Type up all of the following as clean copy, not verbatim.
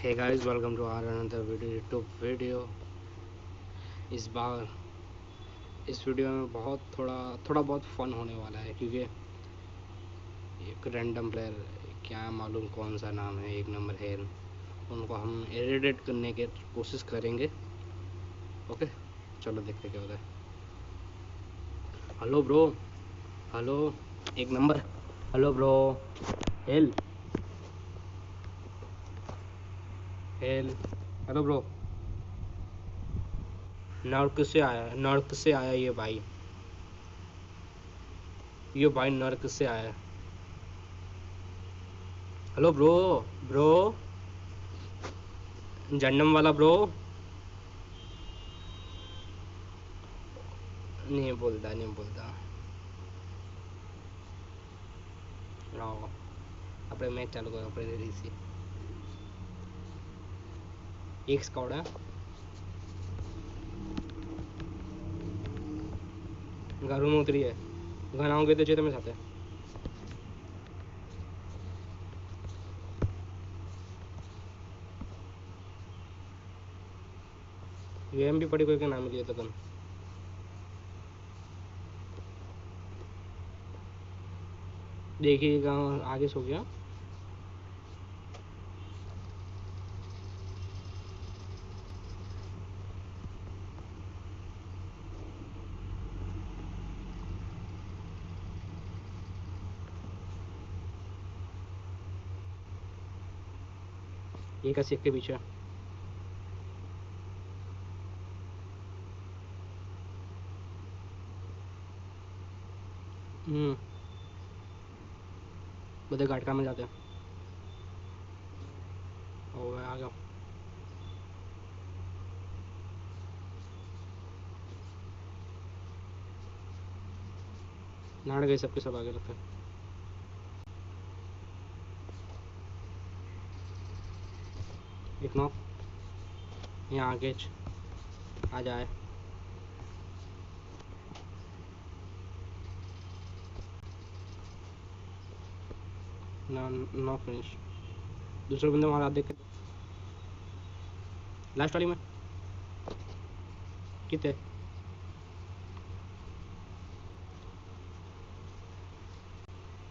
Hey guys, welcome to our another video YouTube video. इस बार इस video में थोड़ा बहुत फन होने वाला है, क्योंकि एक रैंडम प्लेयर, क्या मालूम कौन सा नाम है, एक नंबर है, उनको हम एडिट करने की कोशिश करेंगे। ओके, चलो देखते क्या होता है। हेलो ब्रो, हेलो एक number, hello bro, hello hello hello bro. नर्क से आया ये भाई नर्क से आया। हेलो ब्रो, ब्रो जन्नम वाला ब्रो। नहीं बोलता आओ, આપણે મેચ ચાલુ કરો, આપણે રેડી છીએ। એક સ્કોડ है, ઘરમાં ઉતરી है, घर आओगे तो चेत में साथ है। यूएम भी पड़ी कोई का नाम लिया तो तुम देखिएगा आगे सो गया। एक सिख के पीछे बदे घाटका में जाते हैं। ओ आ जाओ, नाड़ गए सबके सब आगे रखते हैं। एक नॉक यहाँ आगे आ जाए। ना नो फिनिश, दूसरे बंदे वहाँ देख के लास्ट वाली में कितने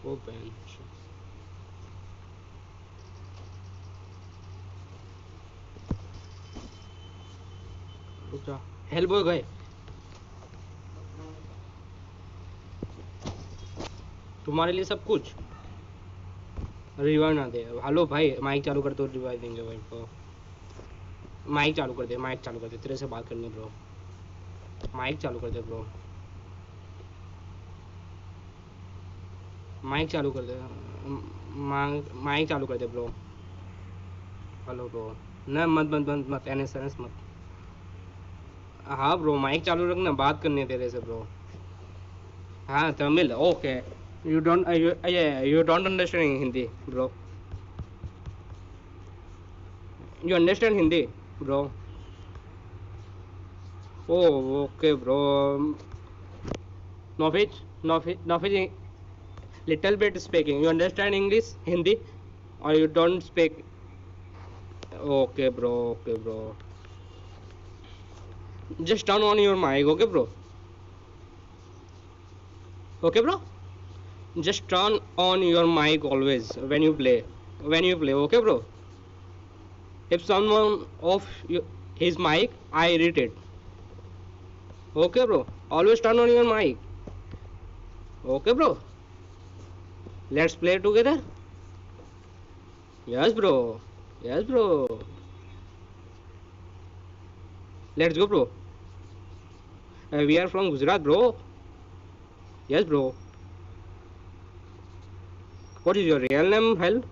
वो बेंच। रुक जा, हेल्प हो गए तुम्हारे लिए सब कुछ। रिवाइव ना दे। हेलो भाई, माइक चालू कर, तो रिवाइव देंगे भाई को। माइक चालू कर दे, तेरे से बात करनी ब्रो। माइक चालू कर दे ब्रो, माइक चालू कर दे, माइक चालू कर दे ब्रो। हेलो ब्रो, न मत एनएस मत। हाँ ब्रो, माइक चालू रखना, बात करनी है तेरे से ब्रो। हाँ Tamil, okay. You don't understand Hindi bro, you understand Hindi bro. Oh okay bro, नॉफिज little bit speaking, you understand English Hindi or you don't speak? Okay bro, just turn on your mic, okay bro, just turn on your mic always when you play, okay bro. If someone off his mic, I irritate. Okay bro, always turn on your mic. Okay bro, let's play together. Yes bro, yes bro, let's go bro. We are from Gujarat bro. Yes bro, what is your real name, hell?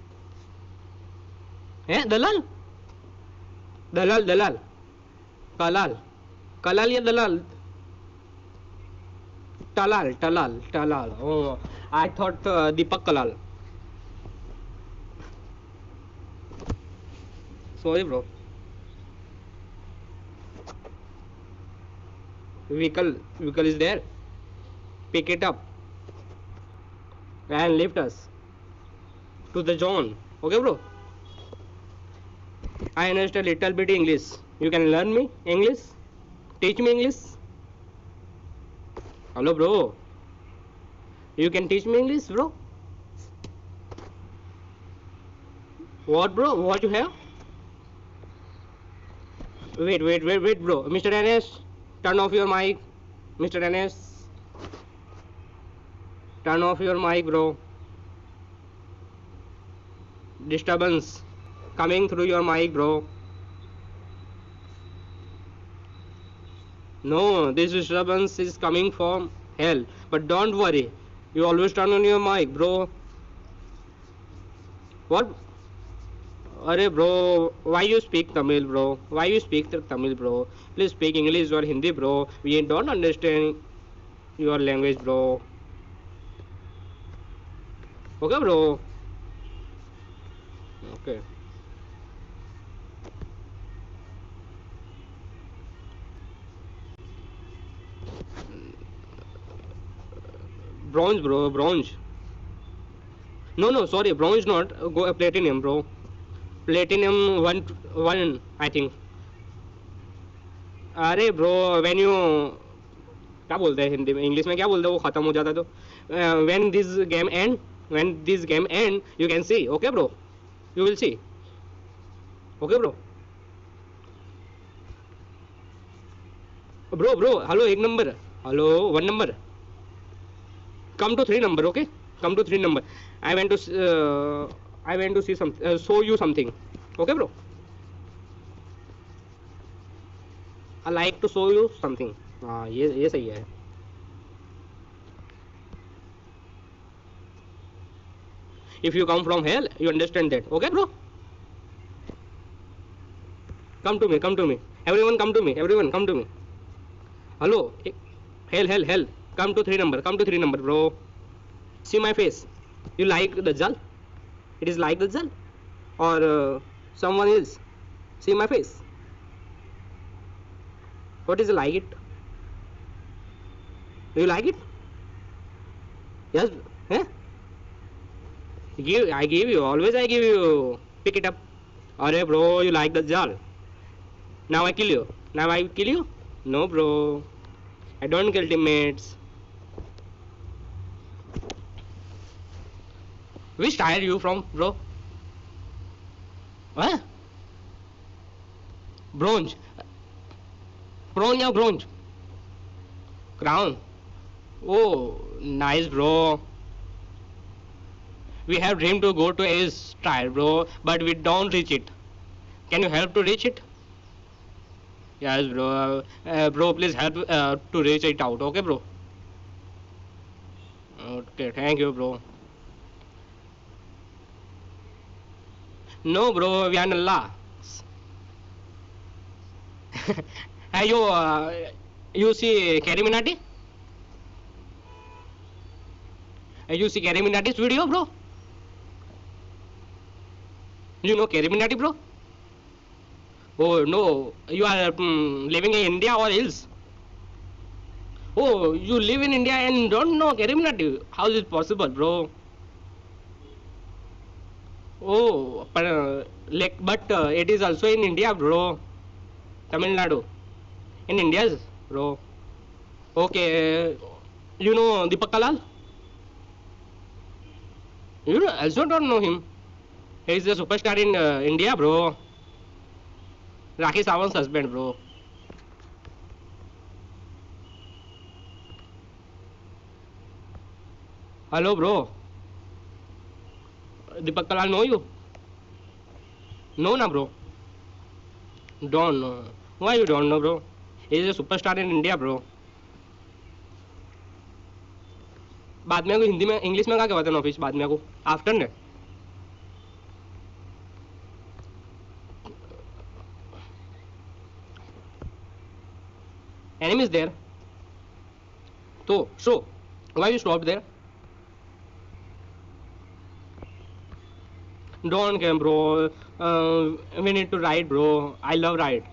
दलाल, दलाल कलाल, कलाल या दलाल? टलाल। Oh, I thought Deepak Kalal. Sorry bro. Vehicle is there. Pick it up and lift us to the zone. Okay bro. I understand little bit English. You can learn me English. Teach me English. Hello, bro. You can teach me English, bro. What, bro? What you have? Wait, bro. Mr. Enes, turn off your mic. Mr. Enes, turn off your mic, bro. Disturbance coming through your mic, bro. No, this disturbance is coming from hell. But don't worry. You always turn on your mic, bro. What? Arey, bro, why you speak Tamil, bro? Why you speak Tamil, bro? Please speak English or Hindi, bro. We don't understand your language, bro. Okay, bro. Okay. Bronze, bro. Bronze. No, sorry. Bronze not. Go platinum, bro. Platinum one, I think. अरे bro when you क्या बोलते हैं हिंदी में English में क्या बोलते हैं वो खत्म हो जाता तो when this game end you can see okay bro you will see okay bro hello एक number hello one number come to 3 number okay come to 3 number I went to see some show you something okay bro I like to show you something हाँ ये सही है if you come from hell you understand that okay bro come to me everyone come to me hello hell come to 3 number bro see my face you like the Dajjal it is like the Dajjal or someone else see my face what is like it do you like it yes eh? I give you always I give you pick it up Arey bro you like the Dajjal now I kill you no bro I don't kill teammates which tire you from bro what bronze crown oh nice bro we have dream to go to Ace tire bro but we don't reach it can you help to reach it yes bro bro please help to reach it out okay bro okay thank you bro no bro we are Allah hey you see Carrie Minati you see Carrie Minati's video bro you know Carrie Minati bro oh no you are living in India or else oh you live in India and don't know Carrie Minati how is it possible bro oh but it is also in India bro Tamil Nadu in India bro okay you know Deepak Kalal you also don't know him he is a superstar in India bro Rakhi Sawant's husband bro hello bro Deepak Kalal know you no na bro don't know why you don't know bro he is a superstar in India bro बाद में को हिंदी में English में क्या कहते हैं office बाद में को आफ्टर ने enemy is there so why you stop there don't come bro we need to ride bro I love ride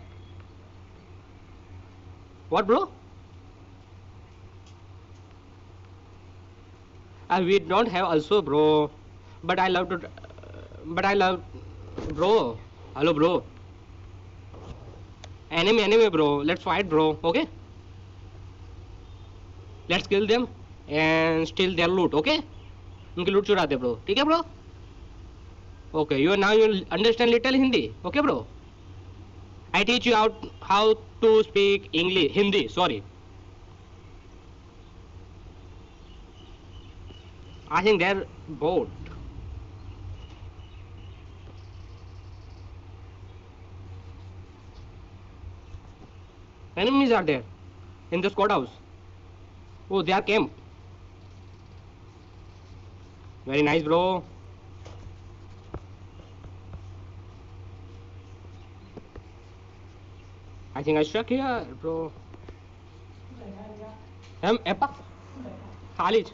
what bro we don't have also bro but I love bro hello bro Enemy, bro. Let's fight, bro. Okay. Let's kill them and steal their loot. Okay. उनकी लूट चुराते bro. ठीक है bro. Okay. You understand little Hindi. Okay, bro. I teach you out how to speak English. Hindi. Sorry. I think they're bored. Enemies are there in the squad house. Oh, they are camp. Very nice, bro. I think I struck here, bro. Epa. Khalid.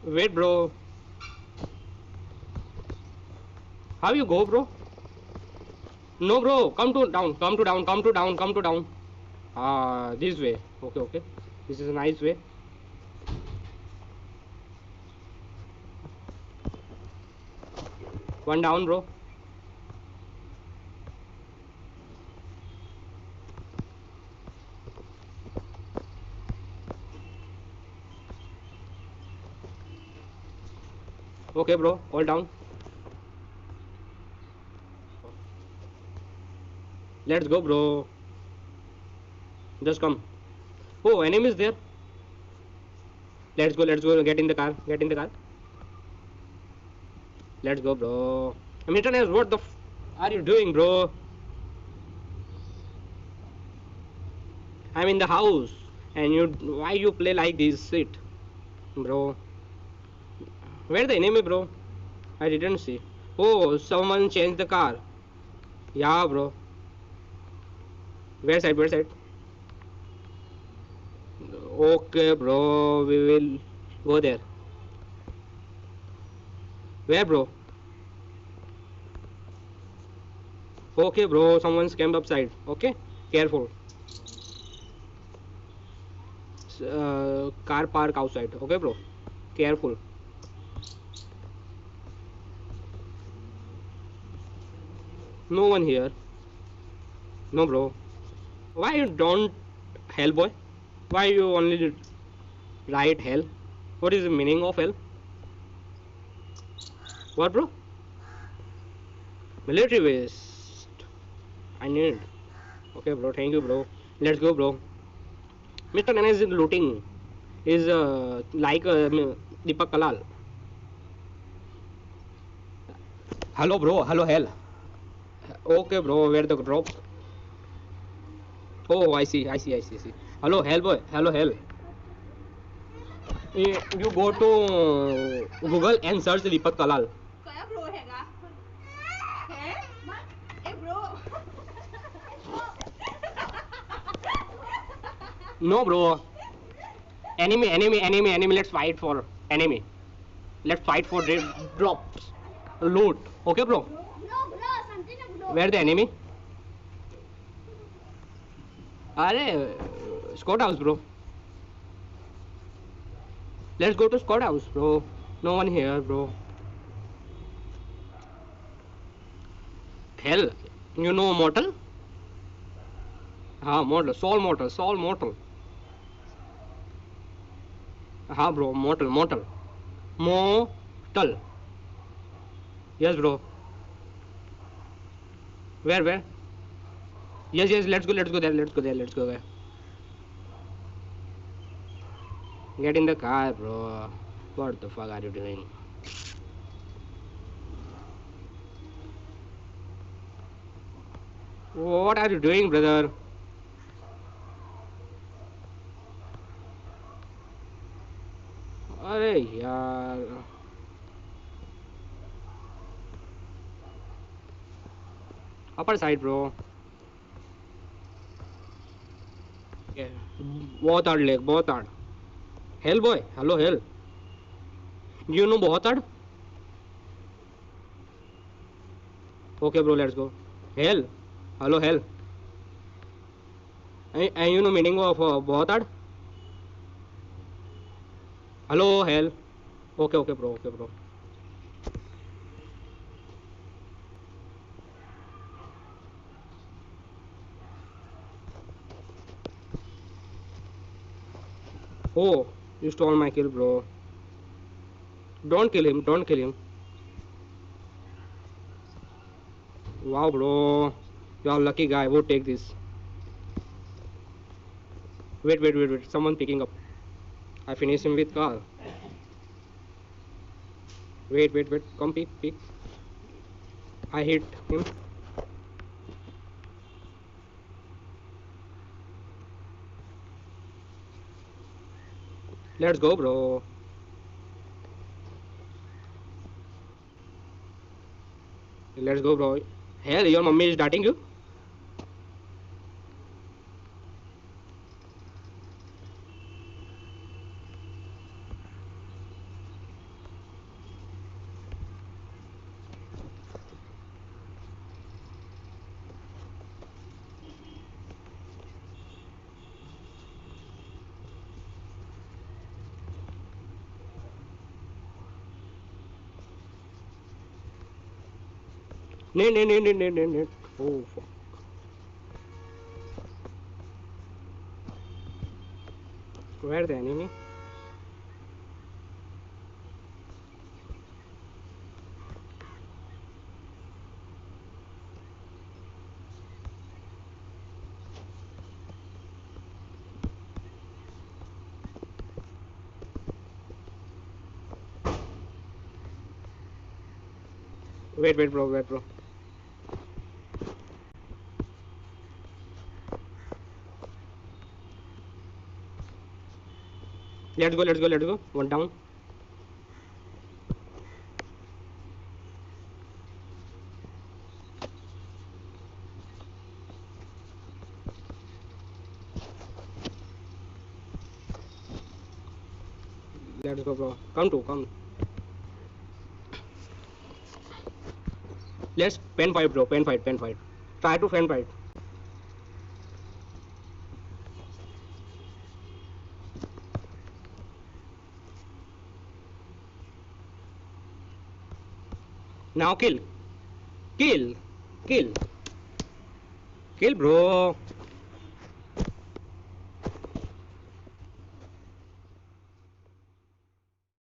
Wait, bro. How you go, bro? No, bro. Come to down. Come to down. Come to down. Come to down. This way. Okay, okay. This is a nice way. One down, bro. Okay, bro. All down. Let's go, bro. Just come. Oh, enemy is there. Let's go. Let's go. Get in the car. Get in the car. Let's go, bro. Milton, what the are you doing, bro? I'm in the house, and why you play like this? Shit, bro. Where the enemy, bro? I didn't see. Oh, someone changed the car. Yeah, bro. Where side? Where side? Okay, bro. We will go there. Where, bro? Okay, bro. Someone's camped upside. Okay, careful. Car park outside. Okay, bro. Careful. No one here. No, bro. Why you don't hell, boy? Why you only write hell? What is the meaning of hell? What, bro? Military waste. I need. Okay, bro. Thank you, bro. Let's go, bro. Mr. Nana is looting. Is like Deepak Kalal. Hello, bro. Hello, hell. Okay, bro. Where the drop? Oh, I see. Hello, hell, boy. Hello, hell. You go to Google and search Deepak Kalal. No, bro. Enemy. Let's fight for enemy. Let's fight for drops. Loot. Okay, bro. Where the enemy? Arey, squad house, bro. Let's go to squad house, bro. No one here, bro. Hell, you know Mortal? Mortal. Soul Mortal. Bro. Mortal. Yes, bro. Where? Yes. Let's go there. Get in the car, bro. What the fuck are you doing? What are you doing, brother? अरे यार upper side, bro. Yeah. बहुत hard leg, बहुत hard. Hell, boy. Hello, hell. You know बहुत hard? Okay, bro. Let's go. Hell. Hello, hell. And you know meaning of Bohatad? Hello, hell. Okay, okay, bro. Okay, bro. Oh, you stole my kill, bro. Don't kill him. Don't kill him. Wow, bro. You are lucky guy. Who take this? Wait, wait, wait, wait. Someone picking up. I finish him with car. Wait, wait, wait. Come pick, pick. I hit him. Let's go, bro. Let's go, bro. Hell, your mummy is darting you? Need. Oh, fuck. Where the enemy? Wait, wait, bro. Wait, bro. Let's go, let's go, let's go. One down. Let's go, bro. Come to, come. Let's pen fight, bro. Pen fight, pen fight. Try to pen fight. Now kill. Kill. Kill. Kill, bro.